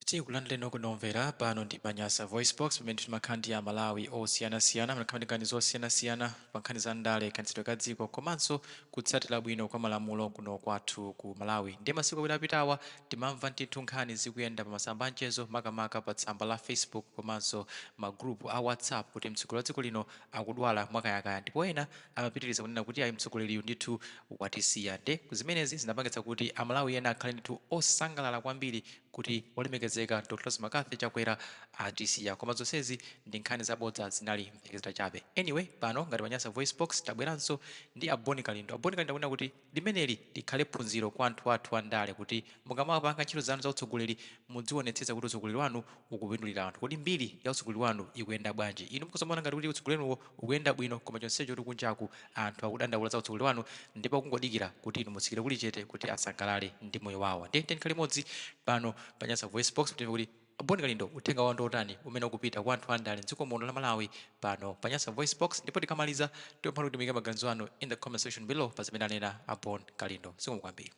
Tikulandira kunomvera pano ndi Nyasa VoiceBox pamene timakhala ya Malawi osiyanasiyana makanikani zosiyanasiyana pa nkhani za ndale kanitsidwe ka dziko komanso kutsatira bwino kwa malamulo kuno kwathu ku Malawi. Ndiye masiku apitawa timamva ndithu nkhani zikuyenda pa masamba a Chenjezo makamaka pa tsamba la Facebook komanso magrupu a WhatsApp kuti mtsogoleri wa dziko lino akudwala mwakayakaya, ndipo ena amapitiriza kunena kuti ayi mtsogoleriyu ndithu watisiya. Nde zimenezi zinapangitsa kuti amalawi ena akhale ndithu osangalala kwambiri kuti olemekezeka Dr. Chakwera atisiya, koma zonsezi ndi nkhani zabodza zinali mphekesera chabe. Anyway, pano ngati Nyasa VoiceBox tabweranso ndi aboni Kalindo. Aboni Kalindo akunena kuti limeneli likhale phunziro kwa anthu athu andale kuti mukamapanga ntchito zanu za utsogoleri mudzionetsetsa kuti utsogoleri wanu ukupindulira anthu. Kodi mbiri ya utsogoleri wanu ikuyenda bwanji? Inu mukusamona ngati kuti utsogoleri ukuyenda bwino, koma chonsecho kuti kunjaku anthu akudandaula za utsogoleri wanu ndipo kungodikira kuti inu mutsikire kuli chete kuti asangalale ndi moyo wawo. Ndiye tikhale limodzi pano pa Nyasa VoiceBox kuti aboni Kalindo uthenga wanu ndotani umene ukupita kwa anthu andale mdziko muno la Malawi pano pa Nyasa VoiceBox, ndipo tikamaliza tipempha kuti muyike maganizo anu in the comment section below pa zimene anena aboni Kalindo. Zikomo kwambiri.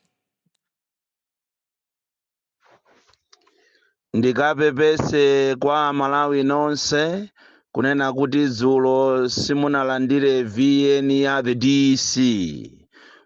Ndikapepese kwa Malawi nonse kunena kuti dzulo simunalandire VN ya the DC.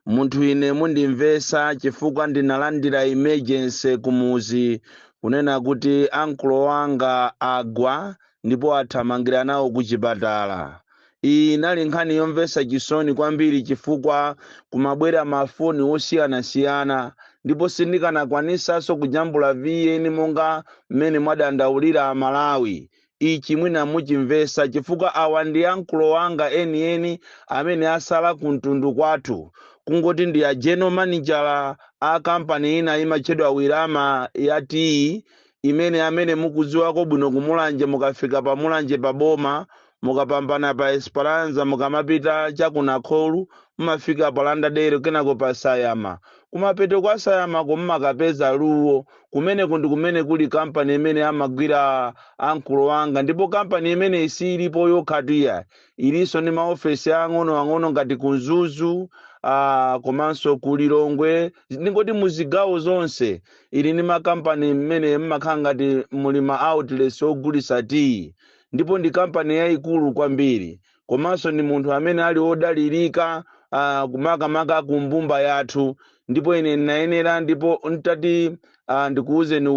Munthu ine mundimvesa chifukwa ndinalandira emergency kumuzi kunena kuti ankulo wanga agwa ndipo athamangira nawo ku chipatala. Iyi inali nkhani yomvesa chisoni kwambiri chifukwa kumabwera mafoni osiyanasiyana ndipo sindikanakwanisanso kujambula VN monga mmene mwadandaulira Amalawi. Ichi mwina muchimvesa chifukwa awa ndi ankulo wanga eni amene asala kumtundu kwathu. Kungoti ndi a general manager a company ina imatchedwa Wirama ya tii imene amene mukudziwako bwino kumulanje, mukafika pa mulanje pa boma mukapambana pa Esperanza mukamapita chakunakholu mumafika pa Andale kenako pa Sayama. Kumapeto kwa Sayama kumakapeza luwo kumene kuli company imene amagwira ankulo wanga, ndipo company imene isilipo yokhatiya iliso ndi maofesi ang'ono ngati kunzuzu komanso kulilongwe ndingoti muzigawo zonse ili ndi makampani mmene mmakhala ngati muli ma outlets ogulisa tii, ndipo ndi company yayikulu kwambiri komanso ndi munthu amene ali odalirika kumakamaka kumbumba yathu. Ndipo ine nayenera ndipo ntati ndikuuzeni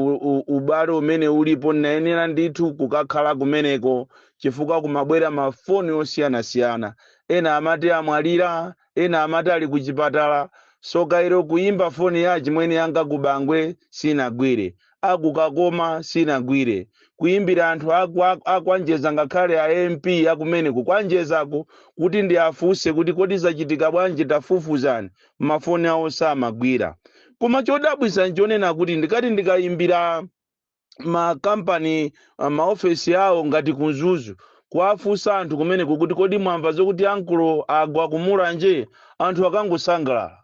ubale umene ulipo nayenera ndithu kukakhala kumeneko chifukwa kumabwera mafoni osiyanasiyana. Ena amati amwalira, ena amati ali kuchipatala, sokairo kuimba foni ya chimwene yanga kubangwe sinagwire, akukakoma sinagwire, kuimbira anthu akwanjeza ngakhale a MP akumeneko kwanjezako kuti ndi afuse kuti kodi zachitika bwanji tafufuzani, mafoni awo samagwira. Koma chodabwisa nchonena kuti ndikati ndikayimbira makampani maofesi awo ngati kunzuzu kuwafusa anthu kumeneko kuti kodi mwamva zokuti ankulo agwa kumulanje, anthu akangosangalala.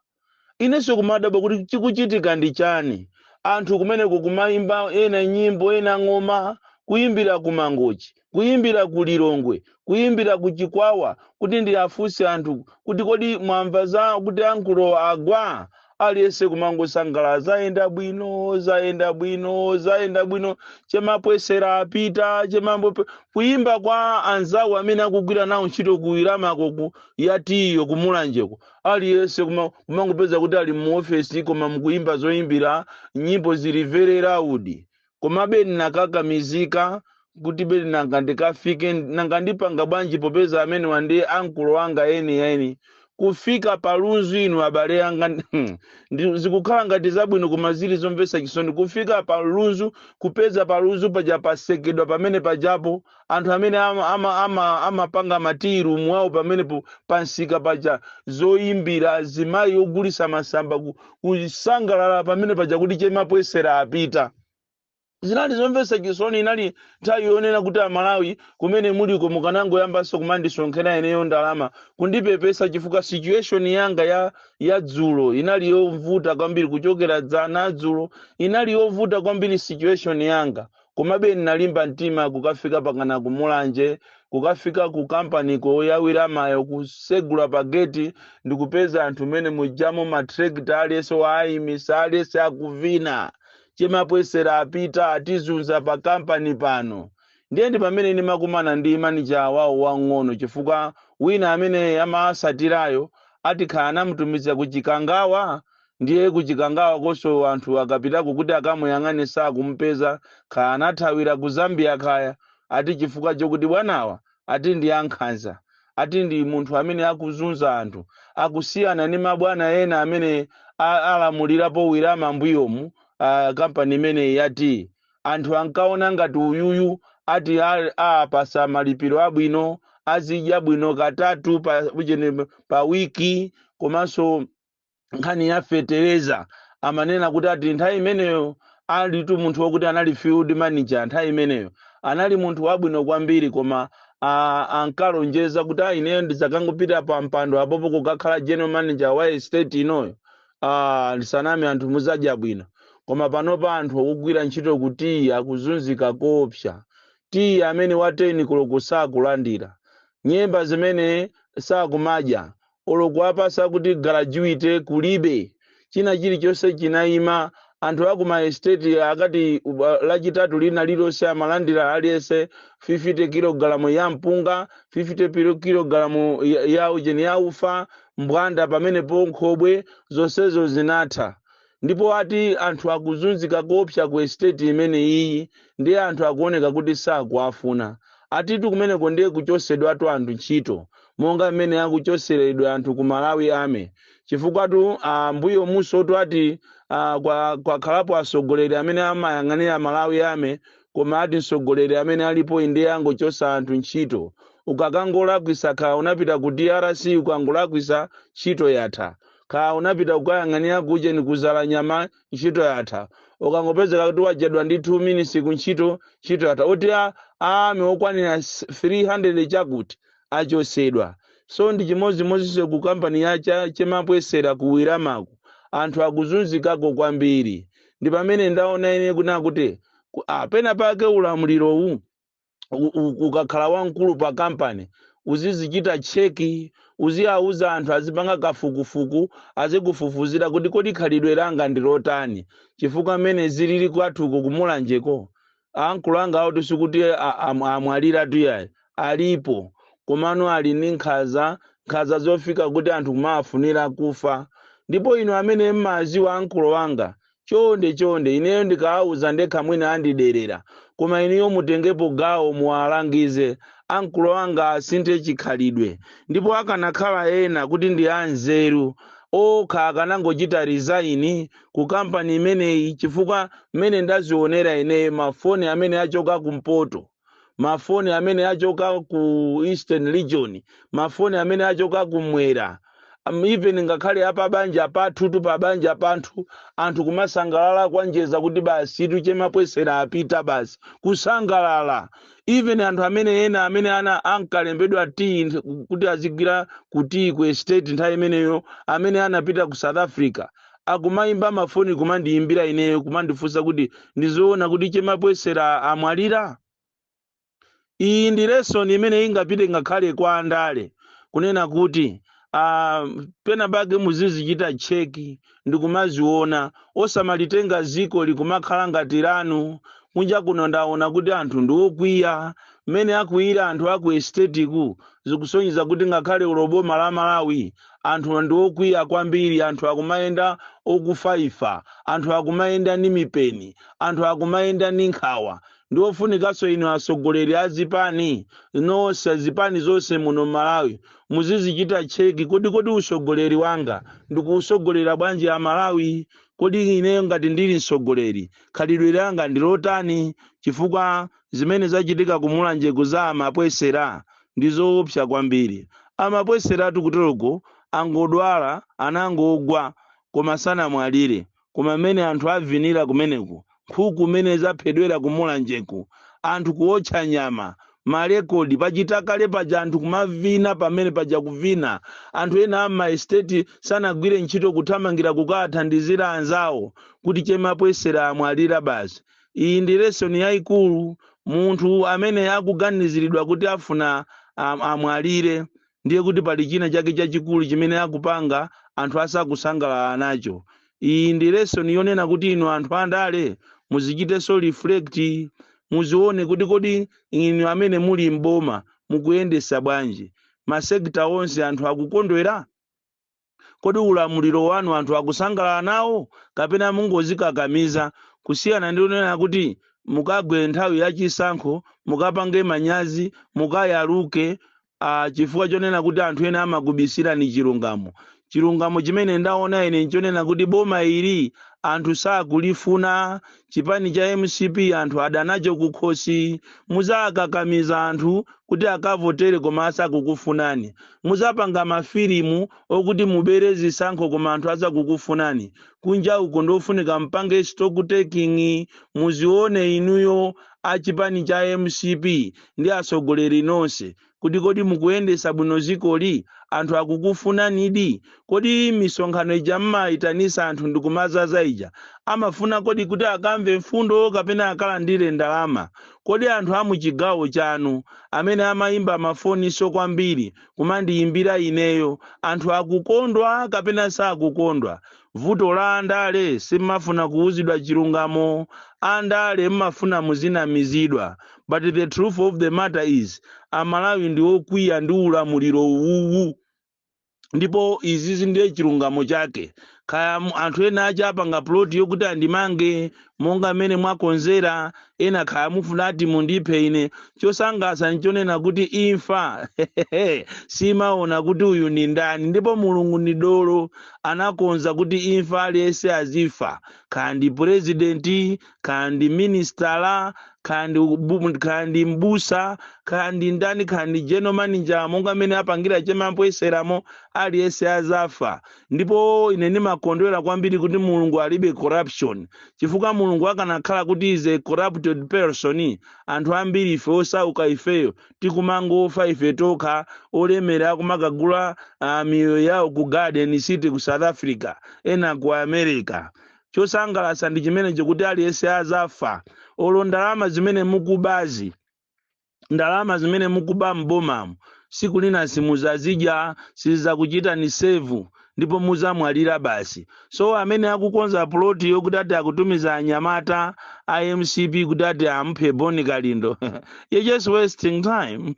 Inenso kumadabwa kuti chikuchitika ndi chani. Anthu kumeneko kumayimba ena nyimbo ena ng'oma, kuyimbira kumangochi, kuyimbira kulilongwe, kuyimbira kuchikwawa kuti ndi afuse anthu kuti kodi mwamva za kuti ankulo agwa. Aliyese kumangosangalala zaenda bwino chemapwesera apita chemambo kuimba kwa anzawo amene akugwira nawo ntchito kuwiramako yatiyo kumulanjeko. Aliyese kumangopeza kuti ali mu ofesi koma mukuimba zoyimbira nyimbo zili very loud. Komabe ndinakakamizika kuti beli nanga ndikafike nanga ndipanga bwanji popeza amene wandi ankulo wanga eni kufika palunzu inu abale yanga zikukhala ngati zabwino koma zili zomvesa chisoni. Kufika palunzu kupeza palunzu paja pasekedwa pamene pajapo anthu amene amapanga matiru mwawo pamene pansika paja zoyimbira zimayi ogulisa masamba kusangalala pamene paja kuti chemapwesera apita. Zinali zomvesa chisoni. Inali nthawi yonena kuti Amalawi kumene muliko mukanangoyambanso kumandisonkhera eneyo ndalama kundipepesa chifukwa situation yanga ya dzulo inali yovuta kwambiri kuchokera dzana dzulo inali yovuta kwambiri situation yanga. Komabe ndinalimba mtima kukafika pakana kumulanje, kukafika ku company ko ya Wiramayo kusegula pa gate ndikupeza anthu mene mujamo matractor aliyese waayimisa aliyese akuvina chemapwesera apita atizunza pa kampani pano. Ndiye ndi pamene ndimakumana ndi manager wawo wang'ono chifukwa wina amene amasatirayo atikhala anamutumiza kuchikangawa. Ndiye kuchikangawa koso anthu akapitako kuti akamuyang'ane sakumumpeza, khala anathawira ku Zambia kaya, ati chifukwa chokuti bwanawa ati ndi ankhanza, ati ndi munthu amene akuzunza anthu, akusiyana ndi mabwana ena amene alamulirapo wirama mbuyomu kampani imene yati anthu ankaona ngati uyuyu ati apasa malipiro abwino, azidya bwino katatu pa wiki, komanso nkhani ya fetereza amanena kuti ati nthawi imeneyo alitu munthu wokuti anali field manager, nthawi imeneyo anali munthu wabwino kwambiri, koma ankalonjeza kuti ineyo ndizakangopita pa mpando apopo kukakhala general manager wa estate inoyo lisanami anthu muzadya bwino. Koma panopa anthu okugwira ntchito kuti akuzunzika kopsa. Tiye amene wateni koloko sakulandira, nyemba zimene sakumadya, oloko apasa kuti graduate kulibe, china chilichonse chinayima. Anthu akuma estate akati lachitatu lina lilonse amalandira aliyense 50 kg ya mpunga, 50 kg ya ujeni ya ufa, mbwanda pamenepo nkhobwe, zonsezo zinatha. Ndipo ati anthu akuzunzika kopsa ku estate imene iyi, ndiye anthu akuoneka kuti sakuafuna. Atitu kumeneko ndiye kuchosedwa atu anthu ntchito, monga mmene akuchoseredwa anthu ku Malawi ame. Chifukwa tu mbuyo musotu ati kwakhalapo asogoleri amene amayang'anira Malawi ame, koma ati msogoleri amene alipo ndiye angochosa anthu ntchito. Ukakangolakwisa kha unapita ku DRC ukangolakwisa ntchito yatha, kha unapita kukayang'anira kuje ni kuzala nyama ntchito yatha, ukangopezeka kuti wajadwa ndi 2 minutes ku ntchito yatha. Oti ame okwanira 300 chakuti achosedwa. So ndi chimozimozinso ku kampani ya chemapwesera kuwiramaku anthu akuzunzikako kwambiri. Ndi pamene ndaona ine kuna kuti pena pake ulamuliro ukakhala wankulu pa kampani uzizichita cheki, uziauza anthu azipanga kafukufuku, azikufufuzira kuti kodi khalidwe langa ndilotani, chifukwa mmene zilili kwathuko kumulanjeko ankulu anga auti sikuti amwalira tuyayi alipo, komano ali ndi nkhaza zofika kuti anthu kumafunira kufa. Ndipo ino amene mmaziwa ankulu wanga chonde ineyo ndikauza ndekha mwina andiderera, koma ineyo mutengepo gawo muwalangize ankulu wanga asinthe chikhalidwe. Ndipo akanakhala ena kuti ndi anzeru okha akanangochita resign ku kampani imeneyi, chifukwa mmene ndazionera ineyo mafoni amene achoka kumpoto, mafoni amene achoka ku Eastern Region, mafoni amene achoka kumwera, even ngakhale apa banja pathu pa banja panthu anthu kumasangalala kwanjeza kuti basi chemapwesera apita basi kusangalala. Even anthu amene ena amene ankalembedwa kuti azigwira kuti ku estate nthawi imeneyo amene anapita ku South Africa akumayimba mafoni kumandiyimbira ineyo kumandifunsa kuti ndizoona kuti chemapwesera amwalira. Iyi ndi lesson imene ingapite ngakhale kwa Andale kunena kuti pena bage muzizichita cheki ndikumaziona, osamalitenga ziko likumakhala ngati Lanu. Kunja kuno ndaona kuti anthu ndiokwiya, mmene akuira anthu aku estate ku zikusonyeza kuti ngakhale uloboma la Malawi anthu ndiokwiya kwambiri. Anthu akumayenda okufaifa, anthu akumayenda ndi mipeni, anthu akumayenda ndi nkhawa. Ndiofunikanso ino asogoleri azipani nonse zipani zonse muno Malawi muzizichita cheki kodi usogoleri wanga ndikusogolera bwanji ya Malawi, kodi ineyo ngati ndili msogoleri khalidwe langa ndilotani, chifukwa zimene zachitika kumulanje za amapwesera ndizoopsa kwambiri. Amapwesera tukutoloko angodwala anangogwa koma sanamwalire, koma mmene anthu avinira kumeneko nkhuku mmene zaphedwera kumulanjeku, anthu kuotcha nyama, marekodi pachitakale paja anthu kumavina pamene paja kuvina. Anthu ena ama estate sanagwire ntchito kuthamangira kukathandizira anzawo kuti chemapwesera amwalira basi. Iyi ndi lesson yayikulu. Munthu amene akuganiziridwa kuti afuna amwalire ndiye kuti pali china chake chachikulu chimene akupanga anthu asakusangalala nacho. iyi ndi lesson yonena kuti inu anthu andale muzichiteso reflect, muzione kuti kodi inu amene muli mboma mukuyendesa bwanji, masekta onse anthu akukondwera, kodi ulamuliro wanu anthu akusangalala nawo kapena mungozikakamiza, kusiyana ndi unena kuti mukagwe nthawi ya chisankho mukapange manyazi mukayaluke chifukwa chonena kuti anthu ena amakubisirani chilungamo chimene ndaona ine nchonena kuti boma ili anthu sakulifuna, chipani cha MCP anthu adanacho kukhosi, muzakakamiza anthu kuti akavotere koma asakukufunani, muzapanga mafilimu okuti mubere zisankho koma anthu asakukufunani, kunja uko ndofunika mpange stock taking, muzione inuyo achipani cha MCP ndi atsogoleri nonse kuti kodi mukuyendesa bwino zikoli, anthu akukufunanidi, kodi misonkhano ija mmayitanisa anthu ndikumazaza ija amafuna kodi kuti akamve mfundo kapena akalandire ndalama, kodi anthu amuchigawo chanu amene amayimba mafoniso kwambiri kumandiyimbira ineyo anthu akukondwa kapena sakukondwa? Vuto la andale simmafuna kuuzidwa chilungamo, andale mmafuna muzinamizidwa, but the truth of the matter is Amalawi ndi okwiya ndi ulamuliro uwu, ndipo izizi ndiye chilungamo chake. Kaya anthu ena acha apanga ploti yokuti andimange monga mene mwakonzera, ena kaya mufuna ati mundiphe ine, chosangalatsa nchonena kuti imfa simaona kuti uyu ni ndani, ndipo Mulungu ndi dolo anakonza kuti imfa aliyense azifa, kaya ndi president, kaya ndi minister, kandi mbusa, kandi ndani, kandi general manager, monga mene apangira chemapweseramo aliyense azafa. Ndipo ine ndimakondwera kwambiri kuti Mulungu alibe corruption, chifukwa Mulungu akanakhala kuti is a corrupted person, anthu ambiri ife osauka ifeyo tikumangofa ife tokha, olemera kumakagula miyoyo yawo ku Garden City ku South Africa, ena ku America. Chosangalatsa ndi chimene chokuti aliyense azafa. Olo ndalama zimene mukubazi, ndalama zimene mukuba mbomamu, siku lina simuzazidya, sizizakuchita ni save, ndipo muzamwalira basi. So amene akukonza ploti yokuti ati akutumiza anyamata IMCP kuti ati amuphe Boni Kalindo you're just wasting time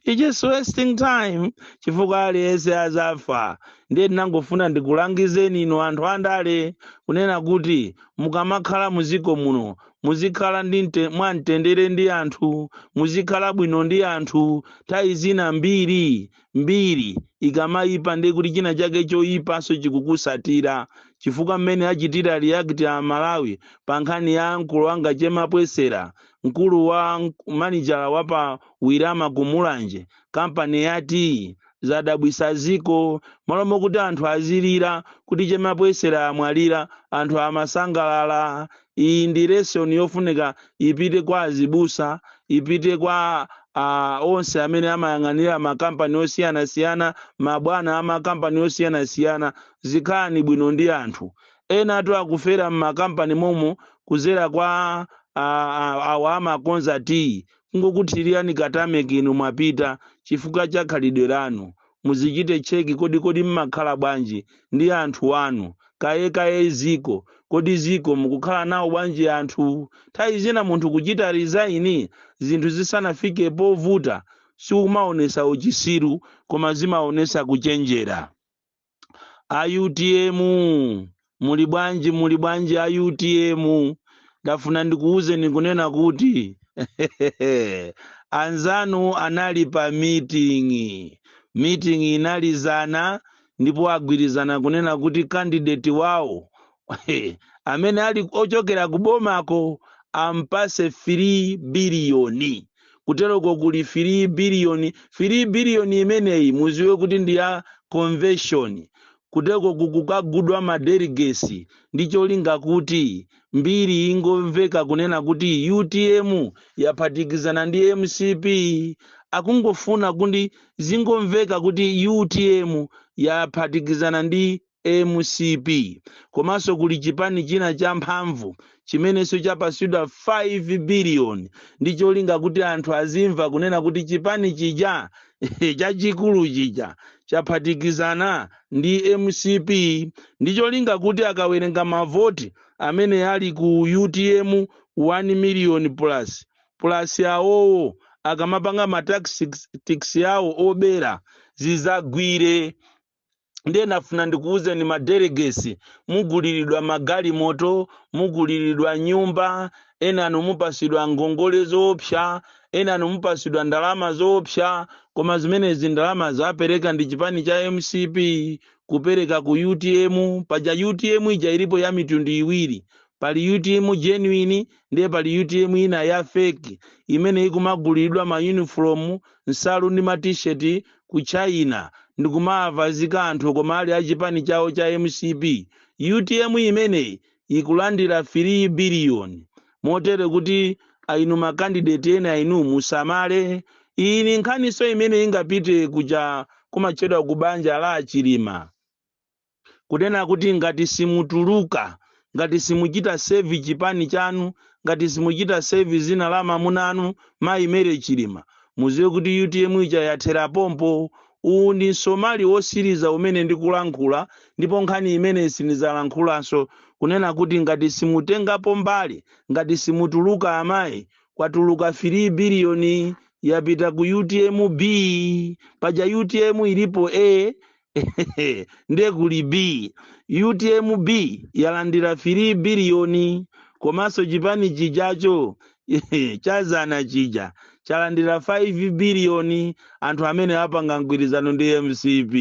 you're just wasting time, chifukwa aliyense azafa. Ndiye ndinangofuna ndikulangizeni inu anthu andale kunena kuti mukamakhala muziko muno muzikhala mwamtendere ndi anthu, muzikhala bwino ndi anthu. Tayi zina mbiri ikamayipa ndi kuti china chake choyipaso chikukusatira, chifukwa mmene achitira react a Malawi pa nkhani ya mkulu wanga chemapwesera, mkulu wa manager wapa Wirama Kumulanje, kampani yati zadabwisa ziko, malomo kuti anthu azilira kuti chemapwesera amwalira, anthu amasangalala. Iyi ndi lesson yofunika ipite kwa azibusa, ipite kwa onse amene amayang'anira makampani osiyana-siyana, mabwana amakampani osiyana-siyana, zikhani bwino ndi anthu. Ena atu akufera mmakampani momo kuzera kwa awa amakonza ti, kungokuthiriyani katame kinu mwapita chifukwa cha Khalidwe lanu. Muzichite cheki kodi mmakhala bwanji ndi anthu wanu, kaye ziko, kodi ziko mukukhala nawo bwanji anthu. Tayi zina munthu kuchita resign zinthu zisanafike povuta sikumaonesa uchisiru koma zimaonesa kuchenjera. AUTM muli bwanji AUTM, ndafuna ndikuuzeni kunena kuti anzanu anali pa meeting inalizana, ndipo agwirizana kunena kuti candidate wawo amene ali ochokera kubomako ampase 3 biliyoni. Kuteroko kuli 3 biliyoni imeneyi muziwe kuti ndi ya convention. Kuteroko kukagudwa madelegates ndicho linga kuti mbiri ingomveka kunena kuti UTM yaphatikizana ndi MCP. Akungofuna kuti zingomveka kuti UTM yaphatikizana ndi MCP. Komanso kuli chipani china cha mphamvu chimenenso chapasidwa 5 biliyoni ndicho linga kuti anthu azimva kunena kuti chipani chija chachikulu chija chaphatikizana ndi MCP ndicholinga kuti akawerenga mavoti amene ali ku UTM 1 million plus awowo akamapanga matax yawo obera zizagwire. Ndiye nafuna ndikuuze ni madelegesi muguliridwa magali moto, muguliridwa nyumba, ena anomupasidwa ngongole zoopsa, ena anomupasidwa ndalama zoopsa, koma zimenezi ndalama zapereka ndi chipani cha MCP kupereka ku UTM. Paja UTM ija ilipo ya mitundu iwiri, pali UTM genuine ndiye pali UTM ina ya fake imene ikumagulidwa ma uniform, nsalu ndi ma t-shirt ku China ndikumavazika anthu koma ali achipani chawo cha MCP. UTM imene ikulandira 3 billion motere kuti ainu makandidate ena ainu musamale. Ini nkhaniso imene ingapite kuja kumachedwa kubanja la achilima kunena kuti ngati simutuluka, ngati simuchita save chipani chanu, ngati simuchita save zina la mamuna anu maimere chilima, muziwe kuti UTM ija yathera pompo. Uwu ndi Somali wosiriza umene ndikulankhula, ndipo nkhani imene sinizalankhulaso kunena kuti ngati simutengapo mbali, ngati simutuluka amayi, kwatuluka 3 billion yapita ku UTM B. Paja UTM ilipo A ndiye kuli B. UTM B yalandira 3 billion komanso chipani chijacho chazana chija chalandira 5 billion. Anthu amene apanga mgwirizano ndi MCP.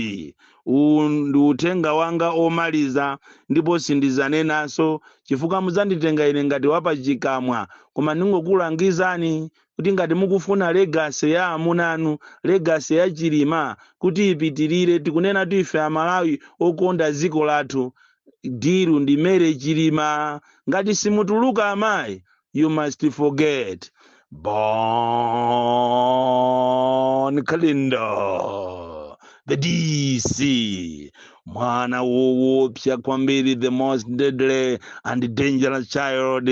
Ndi uthenga wanga omaliza ndipo sindizanenanso chifukwa muzanditenga ine ngati wapa chikamwa, koma ndingokulangizani kuti ngati mukufuna legacy ya amunanu, legacy ya chilima kuti ipitirire, tikunena ife Amalawi okonda dziko lathu, diru ndi mere chilima. Ngati simutuluka amayi, you must forget. Born Kalindo, the DC, mwana woopsa kwambiri, the most deadly and dangerous child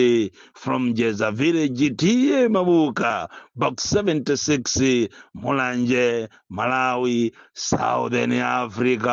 from Nyasa village, tiye mabuka, box 76, Mulanje, Malawi, Southern Africa.